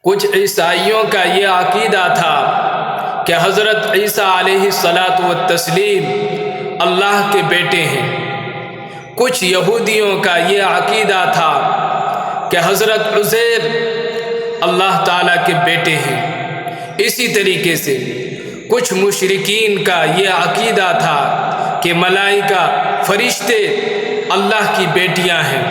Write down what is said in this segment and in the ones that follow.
کچھ عیسائیوں کا یہ عقیدہ تھا کہ حضرت عیسیٰ علیہ الصلاۃ والتسلیم اللہ کے بیٹے ہیں۔ کچھ یہودیوں کا یہ عقیدہ تھا کہ حضرت عزیر اللہ تعالیٰ کے بیٹے ہیں۔ اسی طریقے سے کچھ مشرکین کا یہ عقیدہ تھا کہ ملائکہ فرشتے اللہ کی بیٹیاں ہیں۔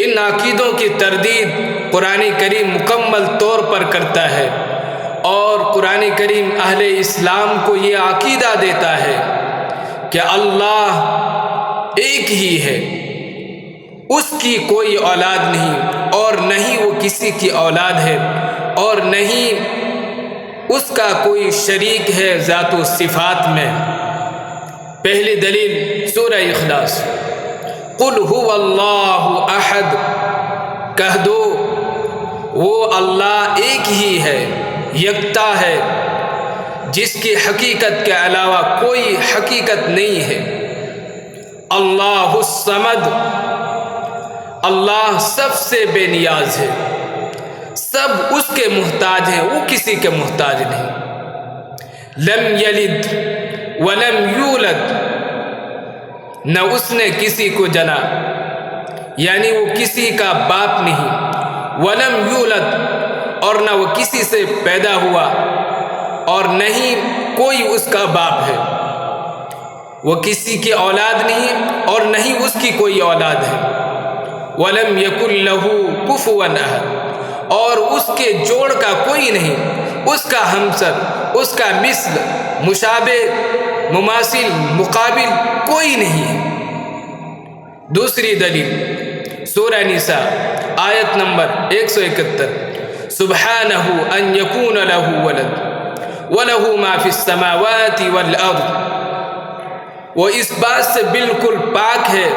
ان عقیدوں کی تردید قرآن کریم مکمل طور پر کرتا ہے، اور قرآن کریم اہل اسلام کو یہ عقیدہ دیتا ہے کہ اللہ ایک ہی ہے، اس کی کوئی اولاد نہیں، اور نہ ہی وہ کسی کی اولاد ہے، اور نہ ہی اس کا کوئی شریک ہے ذات و صفات میں۔ پہلی دلیل سورہ اخلاص، قل هو اللہ احد، کہہ دو وہ اللہ ایک ہی ہے، یکتا ہے، جس کی حقیقت کے علاوہ کوئی حقیقت نہیں ہے۔ اللہ الصمد، اللہ سب سے بے نیاز ہے، سب اس کے محتاج ہیں، وہ کسی کے محتاج نہیں۔ لم یلد ولم یولد، نہ اس نے کسی کو جنا، یعنی وہ کسی کا باپ نہیں۔ ولم یولد، اور نہ وہ کسی سے پیدا ہوا، اور نہیں کوئی اس کا باپ ہے۔ وہ کسی کی اولاد نہیں، اور نہیں اس کی کوئی اولاد ہے۔ ولم یکن لہ کفوا احد، اور اس کے جوڑ کا کوئی نہیں، اس کا ہمسر، اس کا مثل، مشابہ، مماثل، مقابل کوئی نہیں ہے۔ دوسری دلیل سورہ نساء آیت نمبر 171، سبحانہ ان یکون لہ ولد وَلَهُ مَا فِي السَّمَاوَاتِ وَالْأَرْضِ، وہ اس بات سے بالکل پاک ہے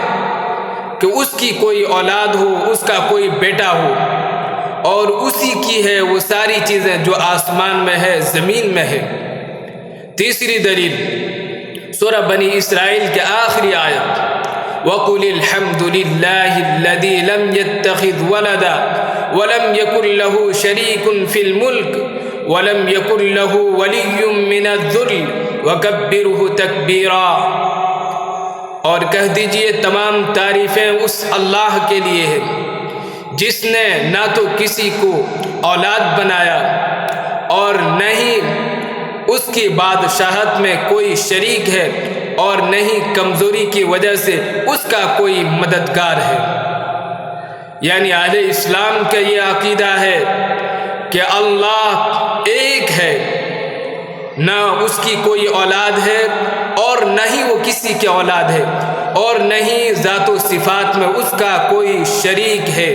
کہ اس کی کوئی اولاد ہو، اس کا کوئی بیٹا ہو، اور اسی کی ہے وہ ساری چیزیں جو آسمان میں ہے، زمین میں ہے۔ تیسری دلیل سورہ بنی اسرائیل کے آخری آیت، وَقُلِ الْحَمْدُ لِلَّهِ الَّذِي لَمْ يَتَّخِذْ وَلَدًا وَلَمْ يَكُنْ لَهُ شَرِيكٌ فِي الْمُلْكِ وَلَمْ يَكُنْ لَهُ وَلِيٌّ مِّنَ الذُّلِّ وَكَبِّرْهُ تَكْبِيرًا، اور کہہ دیجئے تمام تعریفیں اس اللہ کے لیے ہیں جس نے نہ تو کسی کو اولاد بنایا، اور نہ ہی اس کی بادشاہت میں کوئی شریک ہے، اور نہ ہی کمزوری کی وجہ سے اس کا کوئی مددگار ہے۔ یعنی اہل اسلام کا یہ عقیدہ ہے کہ اللہ ایک ہے، نہ اس کی کوئی اولاد ہے، اور نہ ہی وہ کسی کی اولاد ہے، اور نہ ہی ذات و صفات میں اس کا کوئی شریک ہے۔